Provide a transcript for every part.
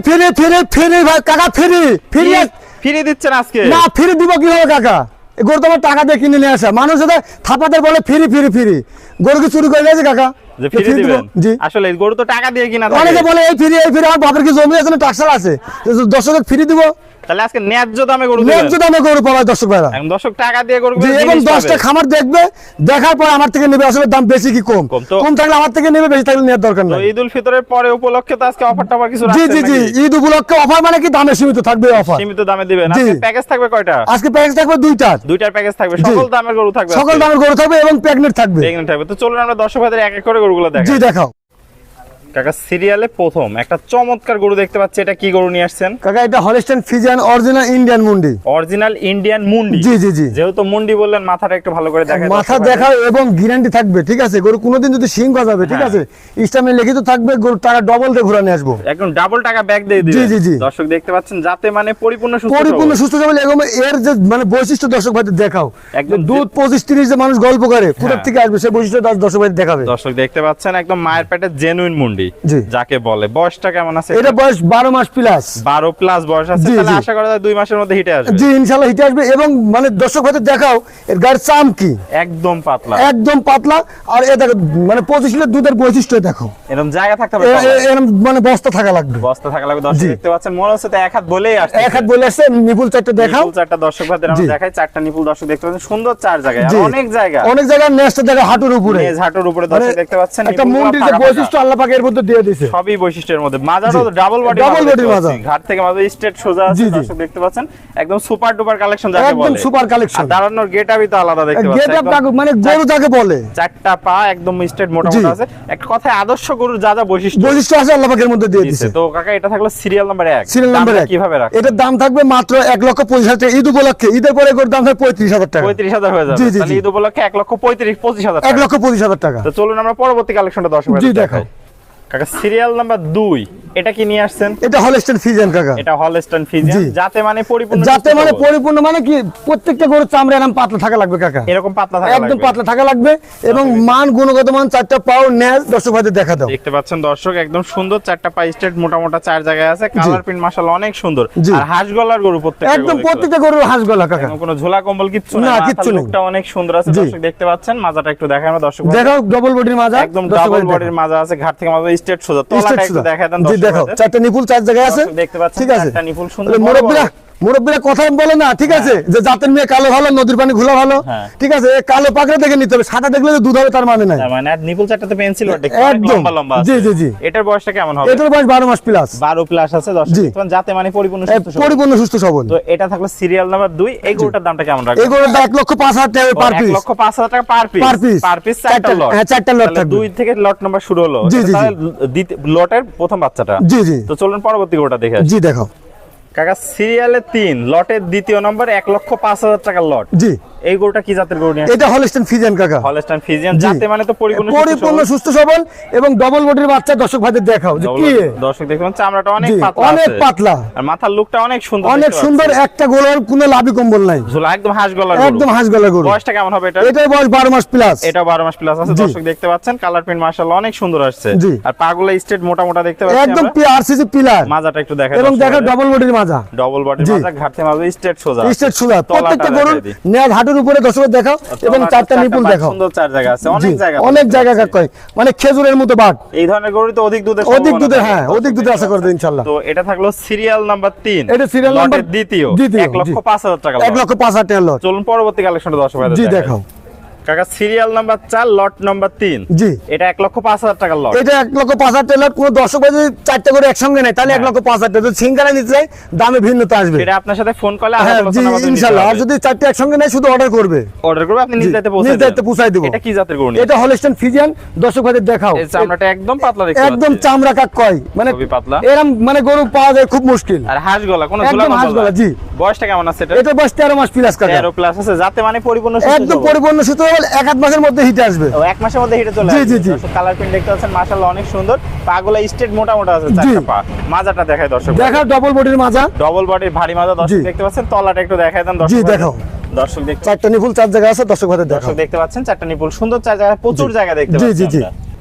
Free ভাই কাকা, free দিচ্ছেন আজকে? না ফ্রি দিব কিভাবে কাকা, গরু তোমার টাকা দিয়ে কিনে নিয়ে আসা, মানুষ যদি থাপাতে বলে ফ্রি গরু কি চুরি করে নিয়েছে কাকা? যে ফ্রি দিবেন? আসলে গরু তো টাকা দিয়ে কিনা থাকে। অনেকে বলে এই ফ্রি আমার বাপের কি জমি আছে না টাকসাল আছে, দর্শক ফ্রি দিব। তাহলে আজকে ন্যায্য দামে গরু দিবেন? ন্যায্য দামে গরু পাবে দর্শক ভাইরা। এখন দর্শক টাকা দিয়ে গরু কিনবে এবং 10টা খামার দেখবে, দেখার পর আমার থেকে নেবে, আসলে দাম বেশি কি কম, কম থাকলে আমার থেকে নেবে, বেশি থাকলে নেওয়ার দরকার নেই। ঈদ উল ফিতরের পরে উপলক্ষে তো আজকে অফার টফার কিছু রাখছেন নাকি? জি ঈদ উপলক্ষে অফার মানে কি দামে সীমিত থাকবে, অফার সীমিত দামে দিবেন। আজকে প্যাকেজ থাকবে কয়টা? আজকে প্যাকেজ থাকবে দুইটার প্যাকেজ থাকবে, সকল দামের গরু থাকবে, সকল দামের গরু থাকবে এবং প্রেগনেন্ট থাকবে। তো চলুন আমরা দর্শক ভাইদের এক এক করে গরুগুলো দেখাই। জি দেখাও কাকা। সিরিয়ালে প্রথম একটা চমৎকার গরু দেখতে পাচ্ছি, এটা কি গরু নিয়ে আসছেন কাকা? এটা হলস্টাইন ফ্রিজিয়ান অরিজিনাল ইন্ডিয়ান মুন্ডি। অরিজিনাল ইন্ডিয়ান মুন্ডি? জি যেহেতু মুন্ডি বললেন, মাথাটা একটু ভালো করে দেখাই। মাথা দেখাও এবং গ্যারান্টি থাকবে, ঠিক আছে? গরু কোনোদিন যদি সিং গজাবে, ঠিক আছে, ইসলামে লিখিত থাকবে, গরু টাকা ডবল দিয়ে ঘুরে নিয়ে আসবো, একদম ডাবল টাকা ব্যাক দিয়ে দিবেন। জি দর্শক দেখতে পাচ্ছেন, যাতে মানে পরিপূর্ণ সুস্থ সবল এবং এর যে মানে বৈশিষ্ট্য দর্শক ভাইদের দেখাও, একদম দুধ 25-30 যে মানুষ গল্প করে কোথা থেকে আসবে, সেই বৈশিষ্ট্য দর্শক ভাইদের দেখাবে। দর্শক দেখতে পাচ্ছেন একদম মায়ের পেটের জেনুইন মুন্ডি যাকে বলে। বয়সটা কেমন আছে? এটা বয়স 12 মাস প্লাস। 12 প্লাস বয়স আছে, তাহলে আশা করা যায় 2 মাসের মধ্যে হিটে আসবে। জি ইনশাআল্লাহ হিটে আসবে। এবং মানে দর্শক ভাইদের দেখাও এর গায়ের চাম কি, একদম পাতলা। আর এ দেখো মানে 25 লিটার দুধের বৈশিষ্ট্য দেখো, এরকম জায়গা থাকতে হবে, এরকম মানে বস্তা থাকা লাগবে। দর্শক দেখতে পাচ্ছেন, মনে হচ্ছে তো এক হাত বলেই আসছে, এক হাত বলে আসছে। নিপুল চারটা দেখাও, নিপুল চারটা দর্শক ভাইদের আমরা দেখাই। চারটা নিপুল দর্শক দেখতে পাচ্ছেন, সুন্দর চার জায়গায়, আর অনেক জায়গা নেস্ট দেখো হাঁটুর উপরে, হাঁটুর উপরে দর্শক দেখতে পাচ্ছেন। একটা মুন্ডির যে বৈশিষ্ট্য আল্লাহ পাক এর মধ্যে দিয়ে দিয়েছে, সবই বৈশিষ্ট্যের মধ্যে। মাজারও ডাবল বডি মাজা, ঘাট থেকে মাজা স্ট্রেট সোজা আছে। দর্শক দেখতে পাচ্ছেন একদম সুপার ডুপার কালেকশন যাকে বলে, একদম সুপার কালেকশন। আর দাঁড়ানোর গেটআপই তো আলাদা দেখতে পাচ্ছেন, গেটআপ মানে গরু যাকে বলে, চারটা পা একদম স্ট্রেট মোটা আছে। একটা কথায় আদর্শ গরুর যা বৈশিষ্ট্য আছে আল্লাহ পাকের মধ্যে দিয়ে দিয়েছে। তো কাকা এটা থাকলো সিরিয়াল নাম্বার 1। সিরিয়াল নাম্বার 1 কিভাবে রাখছেন? এটার দাম থাকবে মাত্র 1,25,000 টাকা ঈদ উপলক্ষে। ঈদের পরে এর দাম থাকবে 35,000 টাকা। 35,000 হয়ে যাবে, তাহলে ঈদ উপলক্ষে 1,25,000 টাকা। 1,25,000 টাকা। তো চলুন আমরা পরবর্তী কালেকশনটা দর্শকদের দেখাই। কাকা সিরিয়াল নাম্বার 2 এটা কি নিয়ে আসছেন? এটা হলস্টাইন ফ্রিজিয়ান কাকা। এটা হলস্টাইন ফ্রিজিয়ান, যাতে মানে পরিপূর্ণ মানে কি প্রত্যেকটা গরুর চামড়া এরকম পাতলা থাকা লাগবে কাকা, এরকম পাতলা থাকা লাগবে, একদম পাতলা থাকা লাগবে। এবং মান গুণগত মান চারটা পাও নেজ দর্শক ভাইদের দেখা দাও। দেখতে পাচ্ছেন দর্শক একদম সুন্দর চারটা পা স্ট্রেট মোটা চার জায়গায় আছে। কালার প্রিন্ট মাশাআল্লাহ অনেক সুন্দর। আর হাঁস গলার গরু প্রত্যেকটা গরুর হাঁস গলা কাকা, কোনো ঝোলা কম্বল কিচ্ছু না, কিচ্ছু নেই। লুকটা অনেক সুন্দর আছে দর্শক দেখতে পাচ্ছেন। মাজাটা একটু দেখাই আমরা দর্শক, দেখাও ডবল বডির মাজা, একদম ডাবল বডির মাজা আছে, ঘাট থেকে মাজা স্ট্রেট সোজা। তলাটা একটু দেখাই দেন দর্শক। দেখো চারটা নিপুল চার জায়গায় আছে, দেখতে পাচ্ছেন চারটা নিপুল সুন্দর। মুরব্বীরা কথা বলে না, ঠিক আছে, যে জাতের মেয়ে কালো ভালো, নদীর পানি ঘোলা ভালো, ঠিক আছে, কালো পাকড়া দেখে নিতে হবে, সাদা দেখলে দুধ হবে তার মানে নাই। মানে নিপুল চারটাতে পেন্সিল ওটা একদম লম্বা আছে। জি এটার বয়সটা কেমন হবে? এটার বয়স 12 মাস প্লাস। 12 প্লাস আছে দর্শক, যাতে মানে পরিপূর্ণ সুস্থ সবল। তো এটা থাকলো সিরিয়াল নাম্বার 2। এই গরুটার দামটা কেমন রাখবেন? এই গরুটার 1,05,000 টাকা পার পিস। 1,05,000 টাকা পার পিস, চারটা লট। হ্যাঁ চারটা লট থাকবে। 2 থেকে লট নাম্বার শুরু হলো, লটের প্রথম বাচ্চাটা। জি তো চলুন পরবর্তী গরুটা দেখে আসি। জি দেখাও কাকা সিরিয়ালে 3 লটের দ্বিতীয় নম্বর 1,05,000 টাকার লট। জি এই গরুটা কি জাতের গরু নিয়ে? এটা হলস্টাইন ফ্রিজিয়ান কাকা। হলস্টাইন ফ্রিজিয়ান জাতে মানে তো পরিপূর্ণ সুস্থ সবল এবং ডবল বডির বাচ্চা দর্শক ভাইদের দেখাও যে কি দর্শক দেখুন চামড়াটা অনেক পাতলা, আর মাথার লুকটা অনেক সুন্দর, একটা গোলার কোনো লাভি কম্বল নাই, ঝোলা একদম হাঁস গলার গরু। বয়সটা কেমন হবে এটা? এটার বয়স 12 মাস প্লাস। এটা 12 মাস প্লাস আছে দর্শক দেখতে পাচ্ছেন। কালার প্রিন্ট মাশাআল্লাহ অনেক সুন্দর আসছে, আর পাগুলা স্ট্রেট মোটা দেখতে পাচ্ছেন, একদম আরসিসি পিলার। মাজাটা একটু দেখাই এবং দেখো ডবল বডির মাজা, ঘাটতে মাজা স্ট্রেট সোজা, প্রত্যেকটা গরুর নেজ হাঁটুর উপরে দর্শক দেখাও। এবং চারটা নিপুল দেখাও, সুন্দর চার জায়গা আছে, অনেক জায়গা কয় মানে খেজুরের মতো বাট। এই ধরনের গরু তো অধিক দুধে আশা করতে ইনশাআল্লাহ। তো এটা থাকলো সিরিয়াল নাম্বার 3। এটা সিরিয়াল নাম্বার দ্বিতীয় 1,05,000 টাকা, 1,05,000 টাকা লট। চলুন পরবর্তী কালেকশনটা দর্শক ভাইদের জি দেখাও। কাকা সিরিয়াল নাম্বার 4 লট নাম্বার 3। জি এটা 1,05,000 টাকা লট। এটা 1,05,000 টাকা লট। কোন দর্শক ভাই যদি চারটা করে একসঙ্গে নেয় তাহলে 1,05,000 টাকা, যদি সিঙ্গেল নিতে চাই দামে ভিন্নতা আসবে। এটা আপনার সাথে ফোন করলে ইনশাআল্লাহ। আর যদি চারটা একসঙ্গে নেয় শুধু অর্ডার করবে, আপনি নিজ দায়িত্বে পৌঁছায় দেব। এটা কি জাতের গরু? এটা হলস্টাইন ফ্রিজিয়ান দর্শক ভাইদের দেখাও। এই চামড়াটা একদম পাতলা দেখতে পাচ্ছেন, একদম চামড়া কাক কয় মানে খুবই পাতলা, এরকম মানে গরু পাওয়া যায় খুব মুশকিল। আর হাঁস গলা কোনো ঝোলা একদম হাঁস গলা। জি বয়সটা কেমন আছে এটা? এটা বয়স 13 মাস প্লাস কাকা। 13 প্লাস আছে, যাতে মানে পরিপূর্ণ একদম পরিপূর্ণ সুস্থ সবল। 1-8 মাসের মধ্যে হিটে আসবে। 1 মাসের মধ্যে হিটে চলে আসবে। জি কালার প্রিন্ট দেখতে পাচ্ছেন মাশাআল্লাহ অনেক সুন্দর। পাগুলা স্ট্রেট মোটা আছে, চারটা পা। মাজাটা দেখায় দর্শক, দেখাও ডবল বডির মাজা, ডবল বডির ভারী মাজা দর্শক দেখতে পাচ্ছেন। তলাটা একটু দেখায় দেন দর্শক। জি দেখাও। দর্শক দেখতে চারটা নিপুল চার জায়গা আছে দর্শক ভাইদের দেখাও। দর্শক দেখতে পাচ্ছেন চারটা নিপুল সুন্দর চার জায়গা, প্রচুর জায়গা দেখতে পাচ্ছেন। জি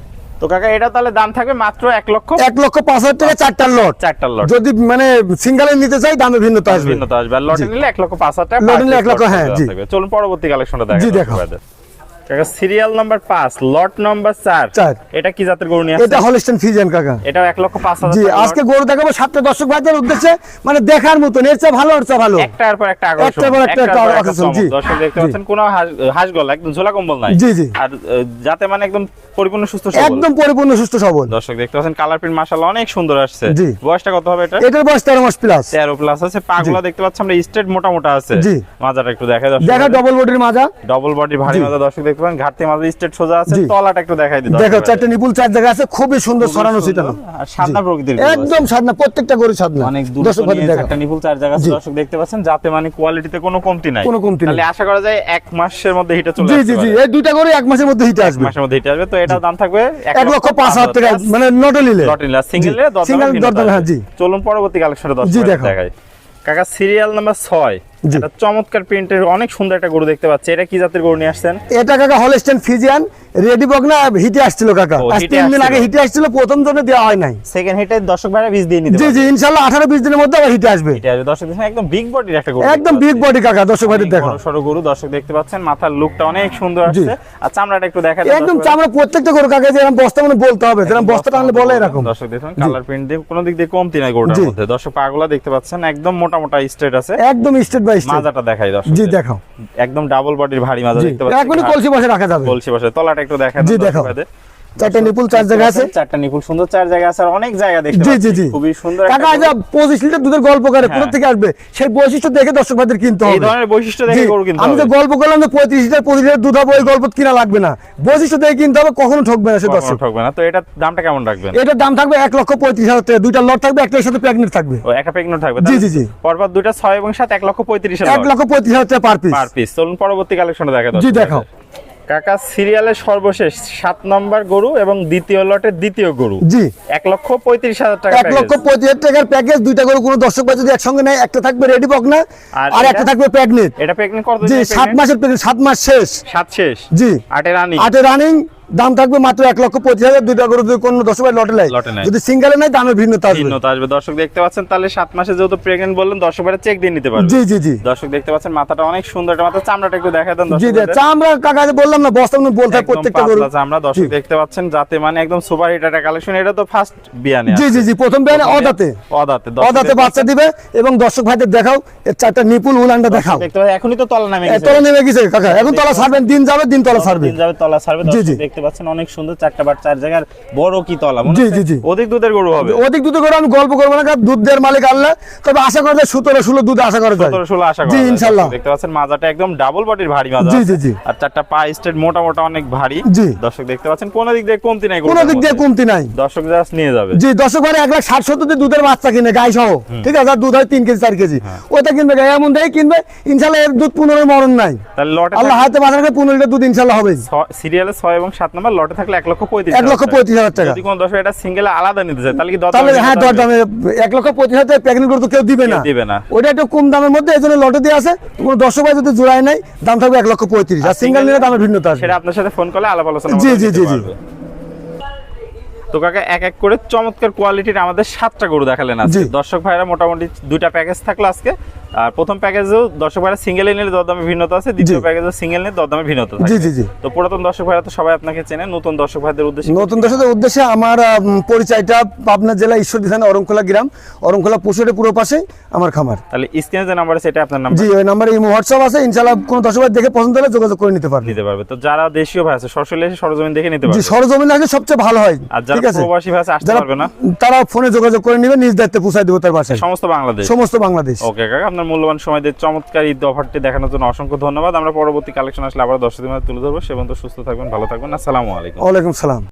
তো কাকা এটা তাহলে দাম থাকবে মাত্র 1,05,000 টাকা চারটা লট। চারটা লট যদি মানে সিঙ্গেলে নিতে চাই দামে ভিন্নতা আসবে। ভিন্নতা আসবে। আর লটে নিলে 1,05,000 টাকা। লটে নিলে 1 লক্ষ, হ্যাঁ জি। চলুন পরবর্তী কালেকশনটা জি, দেখাই দেখাও। কাকা সিরিয়াল নাম্বার 5 লট নাম্বার 4 এটা কি জাতের গরু নিয়ে আসছে? এটা হলস্টাইন ফ্রিজিয়ান কাকা। এটাও 1,05,000 জি, আজকে গরু দেখাবো 7টা দর্শক ভাইদের উদ্দেশ্যে, মানে দেখার মতন, এর চেয়ে ভালো, এর চেয়ে ভালো। একটার পর একটা আকর্ষণ, একটার পর একটা আকর্ষণ, জি। দর্শক দেখতে পাচ্ছেন কোনো হাঁস গলা, একদম ঝোলা কম্বল নাই। জি জি, আর যাতে মানে একদম পরিপূর্ণ সুস্থ সবল, একদম পরিপূর্ণ সুস্থ সবল। দর্শক দেখতে পাচ্ছেন কালার প্রিন্ট মাশাআল্লাহ অনেক সুন্দর আসছে। জি। বয়সটা কত হবে এটা? এটার বয়স 13 মাস প্লাস। 13 প্লাস আছে। পাগুলা দেখতে পাচ্ছেন আমরা স্ট্রেট মোটা মোটা আছে। জি। মাজাটা একটু দেখাই দর্শক। দেখা ডবল বডির মাজা, ডবল বডি ভারী জি। মাজা। দর্শক দেখতে পাচ্ছেন ঘাটতি মাজা স্ট্রেট সোজা আছে। জি। তলাটা একটু দেখাই দিই। দেখো চারটে নিপুল চার জায়গা আছে, খুবই সুন্দর সরানো ছিটানো। আর সাদা প্রকৃতির গরু একদম সাদনা, প্রত্যেকটা গরু সাদনা। অনেক দূর দর্শক ভাইদের নিয়ে দেখা। একটা নিপুল চার জায়গা আছে। জি। দর্শক দেখতে পাচ্ছেন যাতে মানে কোয়ালিটিতে কোনো কমতি নাই। কোনো কমতি নেই। তাহলে আশা করা যায় 1 মাসের মধ্যে হিটে চলে জি আসবে। জি জি, এই দুইটা গরু 1 মাসের মধ্যে হিটে 1 আসবে। মাসের মধ্যে হিটে আসবে। তো এটার দাম থাকবে 1,05,000 টাকা, মানে নট নিলে। লট নিলে সিঙ্গেলে সিঙ্গেল দরদাম, হ্যাঁ জি। চলুন পরবর্তী কালেকশনে জি, দর্শক দেখাও। দেখাই। কাকা সিরিয়াল নাম্বার 6 জি। এটা চমৎকার প্রিন্টের অনেক সুন্দর একটা গরু দেখতে পাচ্ছি। এটা কি জাতের গরু নিয়ে আসছেন? এটা কাকা হলস্টাইন ফ্রিজিয়ান রেডি বকনা, হিটে আসছিল কাকা। ও, আজ হিটে 3 দিন আসছিল। আগে হিটে আসছিল, প্রথম জন্য দেওয়া হয় নাই। সেকেন্ড হিটে দর্শক ভাইরা 20 দিয়ে নিতে জি পারবে। জি, ইনশাআল্লাহ 18-20 দিনের মধ্যে আবার হিটে আসবে। এটা আসবে। দর্শক দেখেন একদম বিগ বডির একটা গরু। একদম বিগ বডি কাকা, দর্শক ভাইদের দেখো। বড় সরো গরু দর্শক দেখতে পাচ্ছেন। মাথার লুকটা অনেক সুন্দর জি। আসছে। আর চামড়াটা একটু দেখাই দেন একদম দর্শক চামড়া, প্রত্যেকটা গরু কাকা যেরকম বস্তা মানে বলতে হবে, যেরকম বস্তা টানলে বলে এরকম। দর্শক দেখুন কালার প্রিন্ট দিয়ে কোনো দিক দিয়ে কমতি নাই গরুটার জি। মধ্যে। দর্শক পাগুলা দেখতে পাচ্ছেন একদম মোটা মোটা স্ট্রেট আছে। একদম স্টেট বাই স্টেট। মাজাটা দেখাই দর্শক। জি, দেখাও। একদম ডাবল বডির ভারী মাজা জি, দেখতে পাচ্ছেন। এখনই কলসি বসে রাখা যাবে। কলসি বসে। তলাটা একটু দেখাই জি, দেন দেখাও। দর্শক ভাইদের। চারটা নিপুল চার জায়গা আছে। চারটা নিপুল সুন্দর চার জায়গা আছে। আর অনেক জায়গা দেখতে জি পাচ্ছি। জি জি, খুবই সুন্দর কাকা একটা যা 25 লিটার দুধের গল্প করে কোথা হ্যাঁ। থেকে আসবে, সেই বৈশিষ্ট্য দেখে দর্শক ভাইদের কিনতে এই হবে। ধরনের বৈশিষ্ট্য দেখে জি, গরু কিনতে আমি হবে। যে গল্প করলাম যে 35 লিটার 25 লিটার দুধ হবে, ওই গল্প কিনা লাগবে না, বৈশিষ্ট্য দেখে কিনতে হবে, কখনো ঠকবে না সে কখনো দর্শক। ঠকবে না। তো এটার দামটা কেমন রাখবেন? এটার দাম থাকবে 1,35,000 টাকা। দুইটা লট থাকবে, একটার সাথে প্রেগনেন্ট থাকবে। ও একটা প্রেগন্যান্ট থাকবে। জি, জি, জি। পরপর দুইটা 6 এবং 7 1,35,000 1,35,000 টাকা পার পিস। Per piece. চলুন পরবর্তী কালেকশনে দেখা জি, দেখাও। কাকা সিরিয়ালের সর্বশেষ 7 নম্বর গরু এবং দ্বিতীয় লটের দ্বিতীয় গরু। জি, 1,35,000 টাকা। 1,35,000 টাকার প্যাকেজ। দুইটা করে কোনো দর্শক ভাই যদি একসঙ্গে নেয়, একটা থাকবে রেডি বকনা আর আর এটা? একটা থাকবে প্রেগনেন্ট। এটা প্রেগন্যান্ট কত দিন? জি, 7 মাসের প্রেগনেন্ট, 7 মাস শেষ। 7 শেষ। জি, 8 রানি। 8 রানিং। দাম থাকবে মাত্র 1,25,000। দুইটা করে যদি কোনো দর্শক ভাই লটে নেয়, লটে নেয়। যদি সিঙ্গেলে নেয় দামে ভিন্নতা আসবে। ভিন্নতা আসবে। দর্শক দেখতে পাচ্ছেন তাহলে 7 মাসে যেহেতু প্রেগন্যান্ট বললেন, দর্শক ভাইরা চেক দিয়ে নিতে পারবে। জি জি জি দর্শক দেখতে পাচ্ছেন মাথাটা অনেক সুন্দর। এটা মাথা চামড়াটা একটু দেখায় দেন জি, দর্শক ভাইদের। চামড়া কাকা যে বললাম না, বস্তা মানে বলতে হয় একদম প্রত্যেকটা গরু। পাতলা চামড়া। দর্শক জি। দেখতে পাচ্ছেন যাতে মানে একদম সুপার হিট একটা কালেকশন। এটা তো ফার্স্ট বিয়ানে জি জি জি, প্রথম বিয়ানে অদাতে অদাতে অদাতে বাচ্চা দিবে। এবং দর্শক ভাইদের দেখাও, এর চারটা নিপুল উলানটা দেখাও। দেখতে পাচ্ছেন এখনই তো তলা নামে গেছে। তলা নেমে গেছে কাকা, এখন তলা ছাড়বেন, দিন যাবে দিন তলা ছাড়বে। দিন যাবে তলা ছাড়বে। জি, জি। দর্শক দেখতে পাচ্ছেন অনেক সুন্দর চারটা বার চার জায়গার বড় কি তলা মনে জি, হচ্ছে? জি, জি। অধিক দুধের গরু হবে। অধিক দুধ করে আমি গল্প করবো না, কারণ দুধ দেওয়ার মালিক আল্লাহ। তবে আশা করা যায় 17-16 দুধ আশা করা যায়। 17-16 আশা করা জি, যায়। ইনশাল্লাহ। দেখতে পাচ্ছেন মাজাটা একদম ডাবল বডির ভারী মাজা। জি, জি, জি। আর চারটা পা স্ট্রেট মোটা মোটা অনেক ভারী। জি। দর্শক দেখতে পাচ্ছেন কোন দিক দিয়ে কমতি নাই কোনো দিক দিয়ে কমতি নাই। দর্শক জাস্ট নিয়ে যাবে। জি, দর্শক ভাই 1,60,70 দিয়ে দুধের বাচ্চা কিনে গাই সহ, ঠিক আছে, আর দুধ হয় 3 কেজি 4 কেজি, ওটা কিনবে গাই, এমন দেয় কিনবে, ইনশাল্লাহ এর দুধ 15 মরণ নাই। তাহলে লটে আল্লাহ হাতে বাঁচা রাখলে 15 লিটার দুধ ইনশাল্লাহ হবে। সিরিয়ালে 6 এবং 7 নম্বর লটে থাকলে 1,35,000 1,35,000 টাকা। যদি কোন দর্শক এটা সিঙ্গেলে আলাদা নিতে চায় তাহলে কি তাহলে হ্যাঁ, দর দামে 1,35,000 টাকা প্যাকেট করে তো কেউ দিবে না। দিবে না। ওটা একটু কম দামের মধ্যে, এই জন্য লটে দিয়ে আছে। কোনো দর্শক ভাই যদি জোড়ায় নাই, দাম থাকবে 1,35,000। আর সিঙ্গেল নিলে দামের ভিন্নতা আসবে। সেটা আপনার সাথে ফোন করলে আলাপ আলোচনা জি, করে জি, নিতে জি, জি। পারবে। তো কাকা এক এক করে চমৎকার কোয়ালিটির আমাদের 7টা গরু দেখালেন আজকে। জি। দর্শক ভাইরা মোটামুটি 2টা প্যাকেজ থাকলো আজকে। আর প্রথম প্যাকেজেও দর্শক ভাইরা সিঙ্গেল নিলে দরদামে ভিন্নতা আছে, দ্বিতীয় প্যাকেজেও সিঙ্গেল নিলে দরদামে ভিন্নতা থাকে। জি, জি, জি। তো পুরাতন দর্শক ভাইরা তো সবাই আপনাকে চেনে, নতুন দর্শক ভাইদের উদ্দেশ্যে নতুন দর্শকদের উদ্দেশ্যে আমার পরিচয়টা, পাবনা জেলা ঈশ্বরদী থানা অরংখোলা গ্রাম, অরংখোলা পুকুরের পুরো পাশে আমার খামার। তাহলে স্ক্রিনে যে নাম্বার আছে এটা আপনার নাম্বার জি, ওই নাম্বারে ইমো হোয়াটসঅ্যাপ আছে, ইনশাআল্লাহ কোনো দর্শক ভাই দেখে পছন্দ হলে যোগাযোগ করে নিতে পারবে। নিতে পারবে। তো যারা দেশীয় ভাই আছে সরাসরি এসে সরজমিন দেখে নিতে জি, পারবে। সরজমিনে আসলে সবচেয়ে ভালো হয়। আর যারা ঠিক আছে, প্রবাসী ভাই আছে আসতে যারা পারবে না, তারা ফোনে যোগাযোগ করে নেবে, নিজ দায়িত্বে পৌঁছায় দেবো তার বাসায়, সমস্ত বাংলাদেশ। সমস্ত বাংলাদেশ। ওকে কাকা, আপনার মূল্যবান সময় দিয়ে চমৎকার ঈদ অফারটি দেখানোর জন্য অসংখ্য ধন্যবাদ। আমরা পরবর্তী কালেকশন আসলে আবার 10 দিনের মধ্যে তুলে ধরবো। সে পর্যন্ত সুস্থ থাকবেন, ভালো থাকবেন। আসসালামু আলাইকুম। ওয়ালাইকুম সালাম।